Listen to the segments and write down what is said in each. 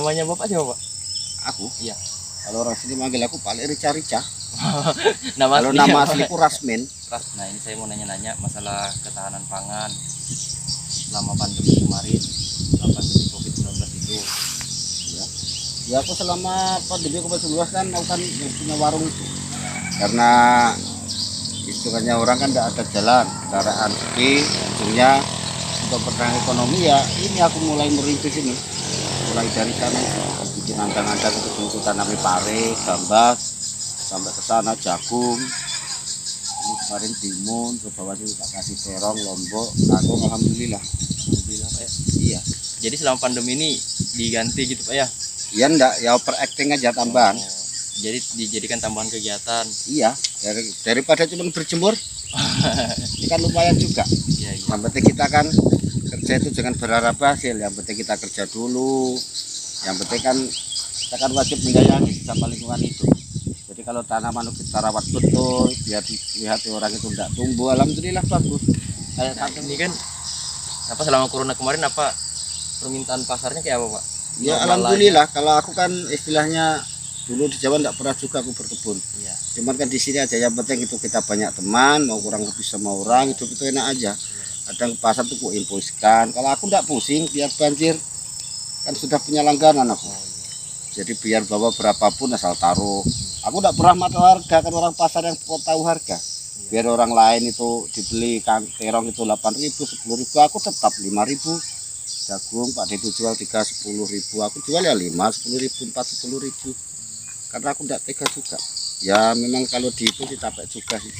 Namanya Bapak siapa, Pak? Aku? Iya. Kalau orang sini manggil aku Pak Rica-Rica. Nama Kalau aslinya nama apa? asliku Rasmin. Nah, ini saya mau nanya-nanya masalah ketahanan pangan selama pandemi kemarin, selama pandemi COVID-19 itu. Ya. Ya aku selama pandemi COVID-19 kan aku kan yang punya warung itu. Karena hitungannya orang kan tidak ada jalan, kendaraan sepi, ujungnya untuk pertahanan ekonomi ya ini aku mulai merintis ini. Mulai dari sana bikin andang-andang untuk tanami pare, gambas, sampai ke sana jagung. Ini kemarin timun, ke bawah sini tak kasih terong, lombok, kangkung, alhamdulillah. Alhamdulillah, Pak ya. Iya. Jadi selama pandemi ini diganti gitu, Pak ya? Ya enggak, ya overacting aja tambahan. Oh, jadi dijadikan tambahan kegiatan. Iya, daripada cuma berjemur, ini kan lumayan juga. Iya, iya. Yang penting kita kan kerja itu jangan berharap hasil, yang penting kita kerja dulu. Yang penting kan kita kan wajib menyayangi sesama lingkungan itu. Jadi kalau tanaman kita rawat betul, biar dilihat orang itu tidak tumbuh, alhamdulillah bagus. Kayak Nah, ini kan apa selama corona kemarin apa permintaan pasarnya kayak apa, Pak? ya Normal alhamdulillah. Kalau aku kan istilahnya dulu di Jawa tidak pernah juga aku berkebun. Iya. Cuman kan di sini aja yang penting itu kita banyak teman, mau kurang lebih sama orang, hidup itu enak aja. Kadang ke pasar tuh ku infuskan. Kalau aku tidak pusing biar banjir, kan sudah punya langganan aku. Jadi biar bawa berapapun asal taruh. Aku tidak pernah mata harga, kan orang pasar yang tahu harga. Biar orang lain itu dibeli kan terong itu 8.000, 10.000, aku tetap 5.000. Jagung Pak itu jual 3, 10.000, aku jual ya 5, 10.000, 4, 10.000. Karena aku tidak tega juga. Ya memang kalau dihitung sih capek juga sih.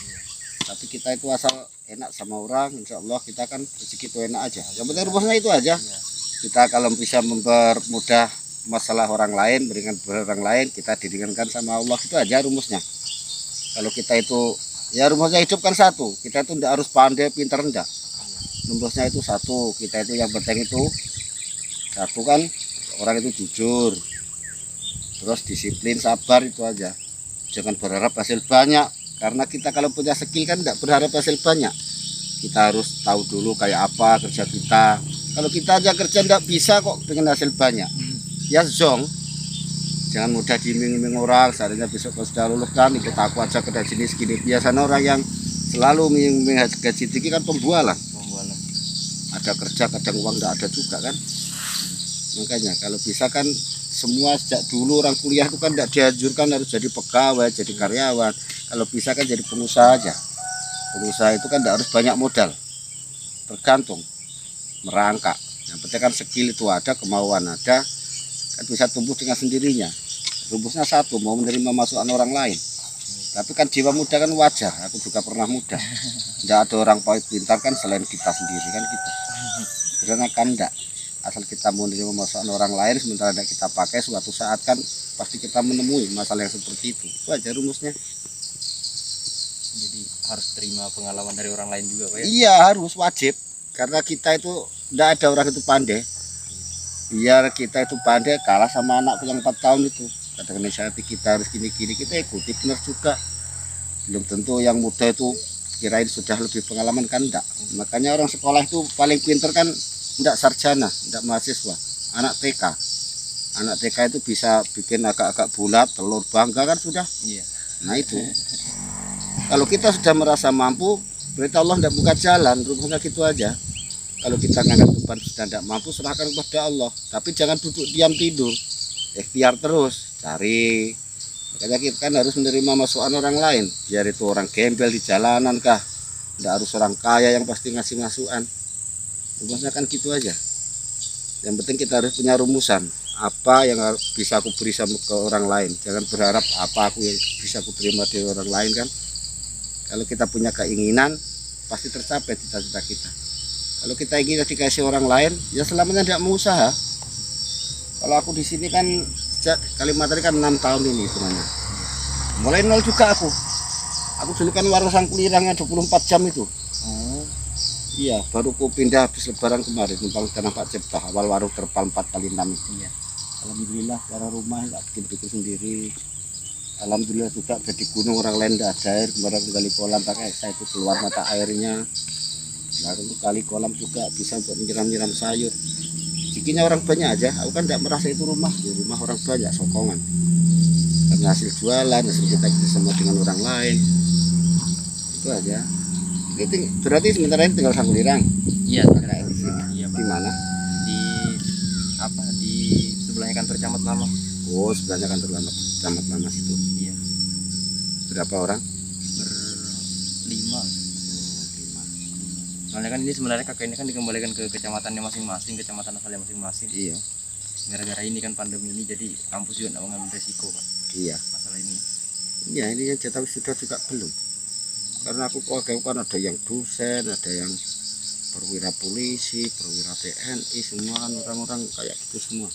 Tapi kita itu asal enak sama orang, insya Allah kita kan rezeki itu enak aja. Yang penting rumusnya itu aja. Kita kalau bisa mempermudah masalah orang lain, berikan orang lain, kita diringankan sama Allah, itu aja rumusnya. Kalau kita itu, ya rumusnya hidup kan satu, kita itu tidak harus pandai, pintar, enggak. Rumusnya itu satu, kita itu yang penting itu satu kan orang itu jujur, terus disiplin, sabar, itu aja. Jangan berharap hasil banyak, karena kita kalau punya skill kan tidak berharap hasil banyak. Kita harus tahu dulu kayak apa kerja kita. Kalau kita aja kerja tidak bisa kok pengen hasil banyak. Ya zong, jangan mudah diiming-iming orang. Seandainya besok kalau sudah lulus kan ikut aku aja kerja jenis gini. Biasanya orang yang selalu iming-iming gaji tinggi kan pembualan. Ada kerja kadang uang tidak ada juga kan. Makanya kalau bisa kan semua sejak dulu orang kuliah itu kan tidak dianjurkan harus jadi pegawai, jadi karyawan. Kalau bisa kan jadi pengusaha aja. Pengusaha itu kan tidak harus banyak modal, tergantung merangkak. Yang penting kan skill itu ada, kemauan ada, kan bisa tumbuh dengan sendirinya. Rumusnya satu, mau menerima masukan orang lain. Tapi kan jiwa muda kan wajar, aku juga pernah muda. Tidak ada orang paling pintar kan selain kita sendiri kan kita. Karena kan enggak, asal kita mau menerima masukan orang lain sementara tidak kita pakai, suatu saat kan pasti kita menemui masalah yang seperti itu. Itu aja rumusnya. Jadi harus terima pengalaman dari orang lain juga, Pak ya? Iya harus, wajib. Karena kita itu tidak ada orang itu pandai. Biar kita itu pandai kalah sama anakku yang 4 tahun itu. Kadang nasihati kita harus gini-gini, kita ikuti benar juga. Belum tentu yang muda itu kirain sudah lebih pengalaman kan enggak. Makanya orang sekolah itu paling pinter kan enggak sarjana, enggak mahasiswa. Anak TK. Anak TK itu bisa bikin agak-agak bulat, telur bangga kan sudah. Iya. Nah itu. Kalau kita sudah merasa mampu, berarti Allah tidak buka jalan, rumusnya gitu aja. Kalau kita ngangkat beban sudah tidak mampu, serahkan kepada Allah. Tapi jangan duduk diam tidur, ikhtiar terus, cari. Makanya kita kan harus menerima masukan orang lain. Biar itu orang gembel di jalanan kah, tidak harus orang kaya yang pasti ngasih masukan. Rumusnya kan gitu aja. Yang penting kita harus punya rumusan. Apa yang bisa aku beri sama ke orang lain. Jangan berharap apa aku yang bisa aku terima dari orang lain kan. Kalau kita punya keinginan, pasti tercapai cita-cita kita. Kalau kita ingin dikasih orang lain, ya selamanya tidak mau usaha. Kalau aku di sini kan sejak Kalimantan kan 6 tahun ini hitungannya. Mulai nol juga aku. Aku dulu kan warung Sangkulirang 24 jam itu. Oh. Iya, baru aku pindah habis lebaran kemarin, numpang tanah Pak Cipta, awal warung terpal 4x6 itu. Iya. Alhamdulillah sekarang rumah nggak bikin sendiri. Alhamdulillah juga di gunung orang lain tidak ada air, kemarin gali kolam pakai saya itu keluar mata airnya. Lalu kali kolam juga bisa buat menyiram-nyiram sayur. rezekinya orang banyak aja. Aku kan tidak merasa itu rumah, di rumah orang banyak sokongan. Karena hasil jualan, hasil kita sama dengan orang lain, itu aja. Itu berarti sementara ini tinggal Sanggulirang. Iya, Nah, di sini. iya, Di Pak. mana? Di apa? Di sebelahnya kantor camat lama. Oh, sebenarnya kantor camat lama situ. Iya, Berapa orang? berlima. Soalnya kan ini sebenarnya kakak ini kan dikembalikan ke kecamatannya masing-masing, kecamatan asalnya masing-masing. Iya, Gara-gara ini kan pandemi ini, jadi kampus juga nggak mengambil resiko, Pak, iya. masalah ini. Iya, ini yang cetak sudah juga belum. Karena aku keluarga kan ada yang dosen, ada yang perwira polisi, perwira TNI, semua kan orang-orang kayak gitu semua.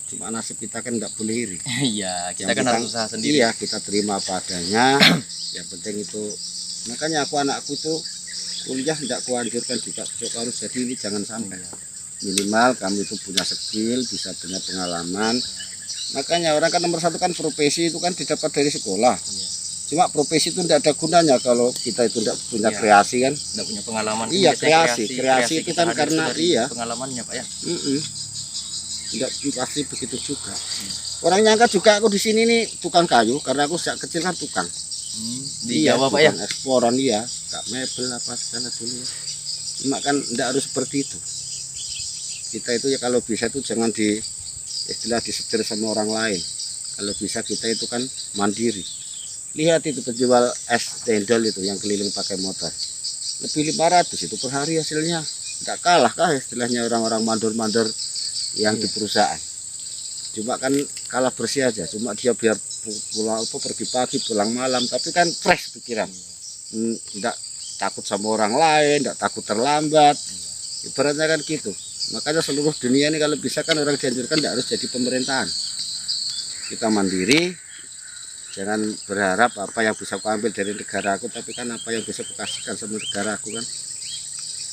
Cuma nasib kita kan nggak boleh iri. Iya, kita Yang kan harus usaha sendiri. Iya, kita terima apa adanya. Yang penting itu, makanya anakku itu kuliah tidak kuanjurkan juga harus jadi ini, jangan sampai. Minimal kamu itu punya skill, bisa punya pengalaman. Makanya orang kan nomor satu kan profesi itu kan didapat dari sekolah. Iya. Cuma profesi itu tidak ada gunanya kalau kita itu tidak punya Iya. kreasi kan. Nggak punya pengalaman. Iya, Biasanya kreasi itu kita kan hadir karena dari iya. pengalamannya, Pak, ya. Tidak pasti begitu juga. Orang nyangka juga aku di sini nih tukang kayu karena aku sejak kecil kan tukang. Di Iya, Jawa, Pak, ya. tukang eksporan iya, kak mebel apa segala dulu ya. Cuma kan tidak harus seperti itu. Kita itu ya kalau bisa itu jangan disetir sama orang lain. Kalau bisa kita itu kan mandiri. Lihat itu penjual es cendol itu yang keliling pakai motor. Lebih 500 itu per hari hasilnya. Tidak kalah kah istilahnya orang-orang mandor-mandor yang di perusahaan. Cuma kan kalah bersih aja. Cuma dia biar pulang pergi pagi pulang malam, tapi kan fresh pikiran. Tidak takut sama orang lain, tidak takut terlambat. Ibaratnya kan gitu. Makanya seluruh dunia ini kalau bisa kan orang dianjurkan tidak harus jadi pemerintahan. Kita mandiri, jangan berharap apa yang bisa aku ambil dari negara aku, tapi kan apa yang bisa aku kasihkan sama negara aku kan.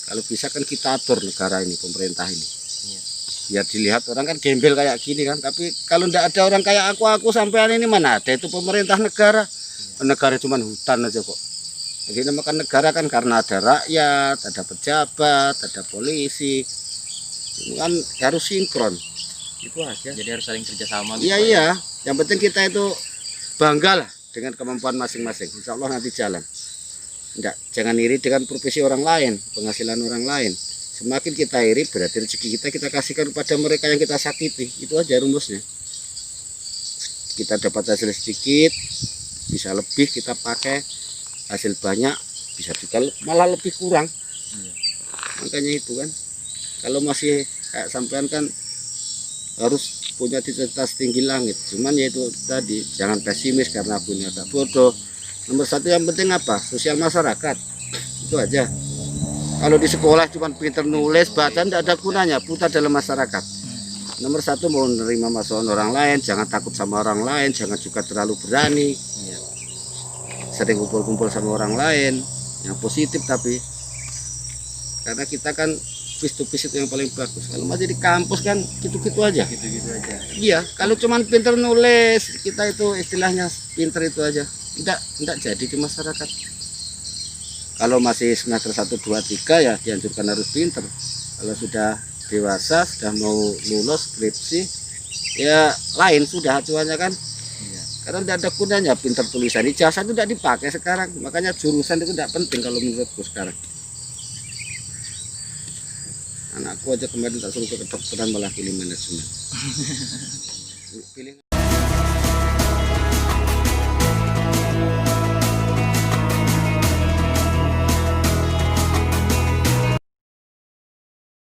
Kalau bisa kan kita atur negara ini, pemerintah ini. Iya. Biar dilihat orang kan gembel kayak gini kan, tapi kalau tidak ada orang kayak aku sampean ini mana ada itu pemerintah negara. Negara cuma hutan aja kok. Jadi namakan negara kan karena ada rakyat, ada pejabat, ada polisi. Itu kan harus sinkron. Itu aja. Jadi harus saling kerjasama. Iya, Pak, ya. iya. Yang penting kita itu bangga lah dengan kemampuan masing-masing. Insya Allah nanti jalan. Enggak, jangan iri dengan profesi orang lain, penghasilan orang lain. Semakin kita iri berarti rezeki kita kasihkan kepada mereka yang kita sakiti. Itu aja rumusnya. Kita dapat hasil sedikit, bisa lebih kita pakai, hasil banyak bisa juga malah lebih kurang. Iya. Makanya itu kan. Kalau masih kayak sampean kan harus punya cita-cita setinggi langit. Cuman ya itu tadi, jangan pesimis karena aku ini agak bodoh. Nomor satu yang penting apa? Sosial masyarakat. Itu aja. Kalau di sekolah cuma pinter nulis, baca, tidak ada gunanya. Putar dalam masyarakat. Nomor satu mau menerima masukan orang lain, jangan takut sama orang lain, jangan juga terlalu berani. Iya. Sering kumpul-kumpul sama orang lain, yang positif tapi. Karena kita kan face to face itu yang paling bagus. Kalau masih di kampus kan gitu-gitu aja. Gitu-gitu aja. Iya, kalau cuma pinter nulis, kita itu istilahnya pinter itu aja. Tidak jadi di masyarakat. Kalau masih semester 1, 2, 3 ya dianjurkan harus pinter. Kalau sudah dewasa, sudah mau lulus skripsi, ya lain sudah acuannya kan. Iya. Karena tidak ada gunanya pinter tulisan. Ijazah itu tidak dipakai sekarang. Makanya jurusan itu tidak penting kalau menurutku sekarang. Anakku aja kemarin tak suruh ke kedokteran malah pilih manajemen. Pilih